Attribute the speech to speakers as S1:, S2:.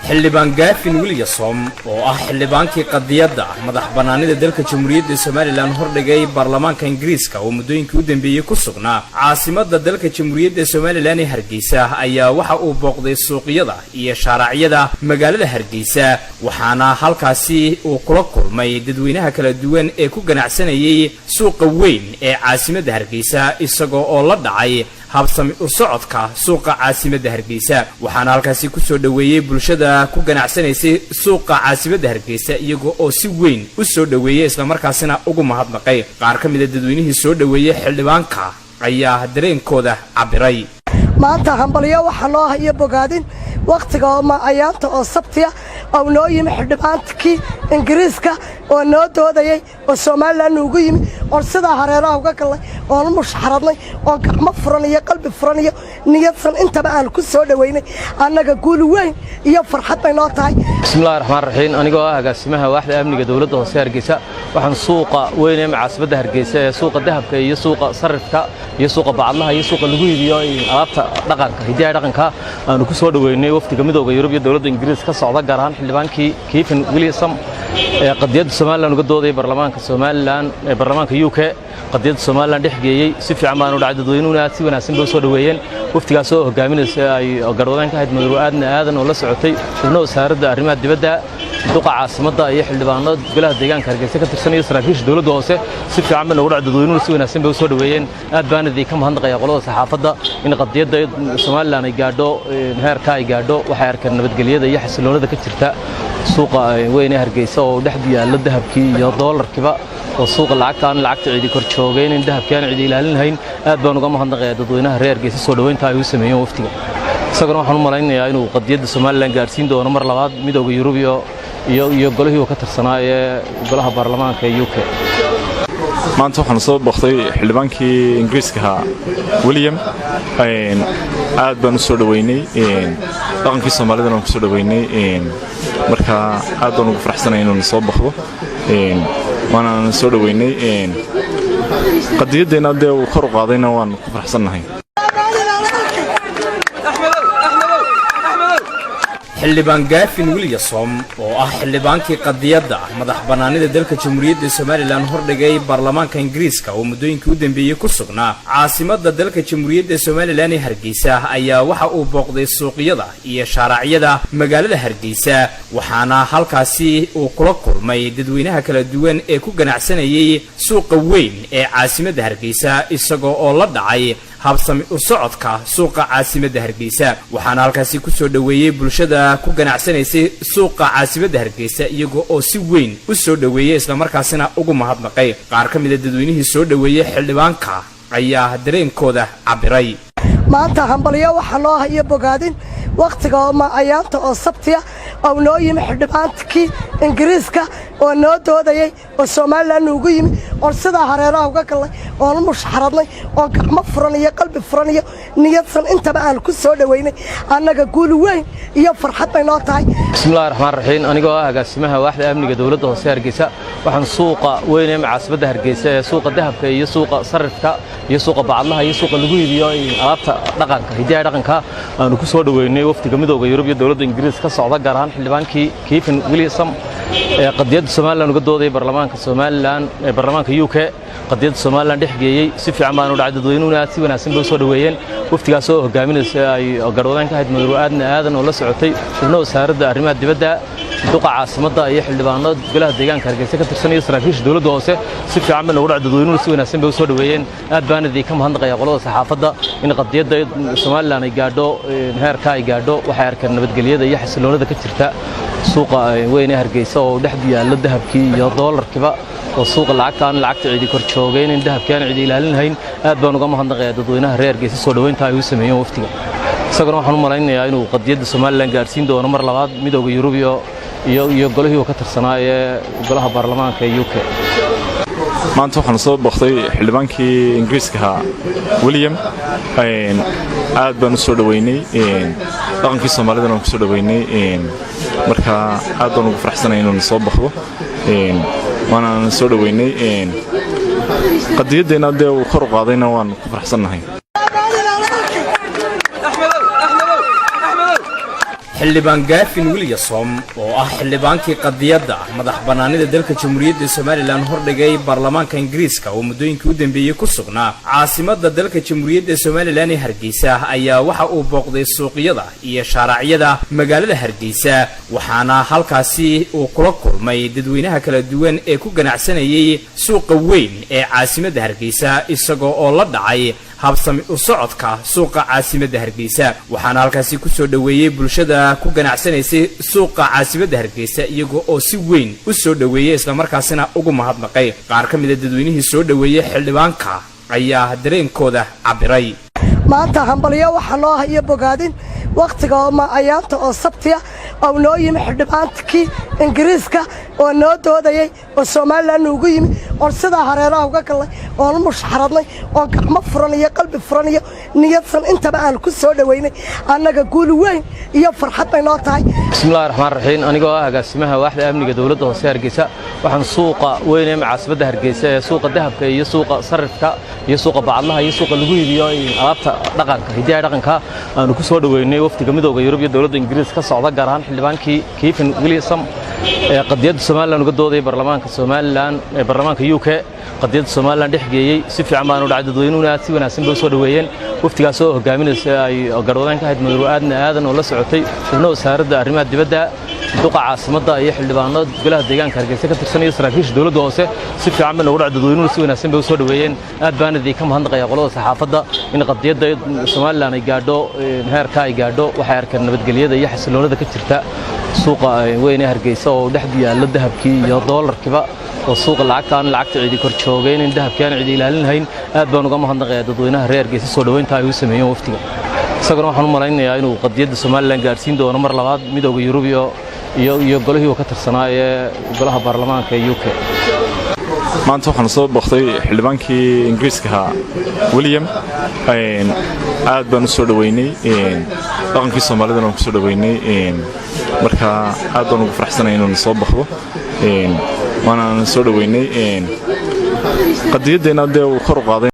S1: xildhibaan Gaafin Williamson oo ah xildhibaankii qadiyadda madax banaanida dalka Jamhuuriyadda Soomaaliland hordhigay baarlamaanka Ingiriiska oo muddooyinkii u dambeeyay ku sugnaa caasimadda dalka Jamhuuriyadda Soomaaliland ee Hargeysa ayaa waxa uu booqday suuqyada iyo shaaracyada magaalada Hargeysa waxaana halkaasi uu kula kulmay dadweynaha kala duwan ee ku ganacsanayay suuqa weyn ee caasimadda Hargeysa isagoo oo la dhacay habsami u socodka suuqa caasimadda Hargeysa waxaana halkaasi ku soo dhaweeyay bulshada ku ganacsanaysay suuqa caasimadda Hargeysa iyagoo oo si weyn u soo dhaweeyay isla markaasina ugu mahadnaqay qaar ka mid ah dadweynihii soo dhaweeyay xildhibaanka ayaa dareenkooda cabiray
S2: maanta hambalyo waxa loo hayo bogaadin waqtiga oo ayaanta oo sabtiya oo noo yimi xildhibaankii Ingiriiska oo noo doodayay oo Soomaaliland ugu yimi oo sida hareeraha uga galay oo mushxaradnay oo gacmo furan iyo qalbi furan iyo niyadsan intaba aan ku soo dhaweynay annaga guul weyn iyo farxad bay noo tahay
S3: bismillaahir rahmaanir rahiim anigoo ah agaasimaha waaxda amniga dawladda hoose Hargeysa waxaan suuqa weyn ee caasimadda Hargeysa ee suuqa dahabka iyo suuqa sarifka iyo suuqa bacadlaha iyo suuqa lagu iibiyo alaabta dhaqanka hidaha dhaqanka aan ku soo dhaweynay waftiga midowga Yurub iyo dawladda Ingiriiska ka socda gaar ahaan xildhibaankii Gaafin Williamson ee qadiyadda Soomaaliland uga dooday baarlamaanka Soomaaliland ee baarlamaanka UK qadiyadda Soomaaliland dhexgeeyay si fiican baan u dhacay dadweynuhu si wanaagsan bay soo dhaweeyeen waftigaas oo hogaaminaysa ay garwadaan ka hayd aadan oo la socotay xubno wasaaradda arrimaha dibadda duqa caasimadda iyo xildhibaanada golaha deegaanka Hargeysa ka tirsan iyo saraakiisha dawladda hoose si fiican baan ugu dhacay dadweynuhu si wanaagsan bay soo dhaweeyeen aad baan idin ka mahadnaqayaa qolada saxaafadda in qadiyadda Soomaaliland ay gaadho heerka ay gaadho waxay arkeen nabadgelyada iyo xasiloonida ka jirta suuqa weyn ee Hargeysa oo dhexdu yaalla dahabkii iyo doolarkiiba oo suuqa lacagta ciidi kor joogeen in dahabkaan ciidi ilaalinayn aad baan uga mahadnaqayaa dadweynaha reer Hargeysa soo dhaweynta ay u sameeyeen waftiga isagana waxaan u malaynayaa inuu qadiyadda Soomaaliland gaarsiin doono mar labaad midowga Yurub iyo golihii ka tirsanaa ee golaha baarlamaanka UK
S4: maanta waxaan soo booqday xildhibaankii Ingiriiska William aad baan u soo dhaweynay dhaqankii Soomaalida aan ku soo dhaweynay marka aad baan ugu faraxsanahay inuu soo booqdo waana soo dhaweynay qadiyaddeena dee uu kor u qaadayna waan ku faraxsanahay
S1: xildhibaan Gaafin Williamson oo ah xildhibaankii qadiyadda madax banaanida dalka Jamhuuriyadda Soomaaliland hordhigay baarlamaanka Ingiriiska oo muddooyinkii u dambeeyay ku sugnaa caasimadda dalka Jamhuuriyadda Soomaaliland ee Hargeysa ayaa waxa uu booqday suuqyada iyo shaaracyada magaalada Hargeysa waxaana halkaasi uu kula kulmay dadweynaha kala duwan ee ku ganacsanayay suuqa weyn ee caasimadda Hargeysa isagoo oo la dhacay habsami u socodka suuqa caasimadda Hargeysa waxaana halkaasi ku soo dhaweeyay bulshada ku ganacsanaysay suuqa caasimadda Hargeysa iyagoo oo si weyn u soo dhaweeyay isla markaasina ugu mahadnaqay qaar ka mid ah dadweynihii soo dhaweeyay xildhibaanka ayaa dareenkooda cabiray
S2: maanta hambalyo waxa loo hayo bogaadin waqtiga oo ayaanta oo sabtiya oo noo yimi xildhibaankii Ingiriiska oo noo doodayay oo Soomaaliland ugu yimi oo sida hareeraha uga galay oo mushxaradnay oo gacmo furan iyo qalbi furan iyo niyadsan intaba aan ku soo dhaweynay annaga guul weyn iyo farxad bay noo tahay
S3: bismillaahir rahmaanir rahiim anigoo ah agaasimaha waaxda amniga dawladda hoose Hargeysa waxaan suuqa weyn ee caasimadda Hargeysa ee suuqa dahabka iyo suuqa sarifka iyo suuqa bacadlaha iyo suuqa lagu iibiyo alaabta dhaqanka hidaha dhaqanka aan ku soo dhaweynay waftiga midowga Yurub iyo dawladda Ingiriiska ka socda gaar ahaan xildhibaankii Gaafin Williamson ee qadiyadda Soomaaliland uga dooday baarlamaanka Soomaaliland ee baarlamaanka UK qadiyadda Soomaaliland dhexgeeyay si fiican baan u dhacay dadweynuhu si wanaagsan bay soo dhaweeyeen waftigaas oo hogaaminaysa ay garwadaan ka hayd aadan oo la socotay xubno wasaaradda arrimaha dibadda duqa caasimadda iyo xildhibaanada golaha deegaanka Hargeysa ka tirsan iyo saraakiisha dawladda hoose si fiican baan ugu dhacay dadweynuhu si wanaagsan bay soo dhaweeyeen aad baan idin ka mahadnaqayaa qolada saxaafadda in qadiyadda Soomaaliland ay gaadho heerka ay gaadho waxay arkeen nabadgelyada iyo xasiloonida ka jirta suuqa weyn ee Hargeysa oo dhexdu yaalla dahabkii iyo doolarkiiba oo suuqa lacagta ciidi kor joogeen in dahabkaan ciidi ilaalinayn aad baan uga mahadnaqayaa dadweynaha reer Hargeysa soo dhaweynta ay u sameeyeen waftiga isagana waxaan u malaynayaa inuu qadiyadda Soomaaliland gaarsiin doono mar labaad midowga Yurub iyo golihii ka tirsanaa ee golaha baarlamaanka UK
S4: maanta waxaan soo booqday xildhibaankii Ingiriiska William aad baan u soo dhaweynay dhaqankii Soomaalida aan ku soo dhaweynay marka aad baan ugu faraxsanahay inuu soo booqdo waana soo dhaweynay qadiyaddeena dee uu kor u qaadayna waan ku faraxsanahay
S1: xildhibaan gaafin wilyasom oo ah xildhibaankii qadiyadda madax bannaanida dalka jamhuuriyadda somalilan hordhigay baarlamaanka ingiriiska oo muddooyinkii u dambeeyey ku sugnaa caasimadda dalka jamhuuriyadda somalilan ee hargeysa ayaa waxa uu booqday suuqyada iyo shaaracyada magaalada hargeysa waxaana halkaasi uu kula kulmay dadweynaha kala duwan ee ku ganacsanayay suuqa weyn ee caasimadda hargeysa isagoo oo la dhacay habsami u socodka suuqa caasimadda hargeysa waxaana halkaasi ku soo dhaweeyay bulshada ku ganacsanaysay suuqa caasimadda hargeysa iyagoo oo si weyn u soo dhaweeyay isla markaasina ugu mahadnaqay qaar ka mid ah dadweynihii soo dhaweeyay xildhibaanka ayaa dareenkooda cabiray
S2: maanta hambalyo waxa loo hayo bogaadin waqtiga oo ayaanta oo sabtiya oo noo yimi xildhibaankii ingiriiska oo noo doodayay oo Soomaaliland ugu yimi oo sida hareeraha uga galay oo mushxaradnay oo gacmo furan iyo qalbi furan iyo niyadsan intaba aan ku soo dhaweynay annaga guul weyn iyo farxad bay noo tahay
S3: bismillaahir rahmaanir rahiim anigoo ah agaasimaha waaxda amniga dawladda hoose Hargeysa waxaan suuqa weyn ee caasimadda Hargeysa ee suuqa dahabka iyo suuqa sarifka iyo suuqa bacadlaha iyo suuqa lagu iibiyo alaabta dhaqanka hidaha dhaqanka aan ku soo dhaweynay waftiga midowga Yurub iyo dawladda Ingiriiska ka socda gaar ahaan xildhibaankii Gaafin Wilyasom ee qadiyadda Soomaaliland uga dooday baarlamaanka Soomaaliland ee baarlamaanka UK qadiyadda Soomaaliland dhexgeeyay si fiican baan u dhacay dadweynuhuna si wanaagsan bay soo dhaweeyeen waftigaas oo hogaaminaysa ay garwadaan ka hayd aadan oo la socotay xubno wasaaradda arrimaha dibadda duqa caasimadda iyo xildhibaanada golaha deegaanka Hargeysa ka tirsan iyo saraakiisha dawladda hoose si fiican baan ugu dhacay dadweynuhuna si wanaagsan bay soo dhaweeyeen aad baan idin ka mahadnaqayaa qolada saxaafadda in qadiyadda Soomaaliland ay gaadho heerka ay gaadho waxay arkeen nabadgelyada iyo xasiloonida ka jirta suuqa weyn ee Hargeysa oo dhexdu yaalo dahabkii iyo doolarkiiba oo suuqa lacagta ciidi kor joogeen in dahabkaan ciidi ilaalinayn aad baan uga mahadnaqayaa dadweynaha reer Hargeysa soo dhaweynta ay u sameeyeen waftiga isaguna waxaan u maleynayaa inuu qadiyadda Soomaaliland gaarsiin doono mar labaad midowga Yurub iyo golihii ka tirsanaa ee golaha baarlamaanka UK
S4: maanta waxaan soo booqday xildhibaankii ingiriiska William aad baan u soo dhaweynay dhaqankii Soomaalida oo ku soo dhaweynay marka aad baan ugu faraxsanahay inuu soo booqdo waana soo dhaweynay qadiyaddeena uu kor u qaaday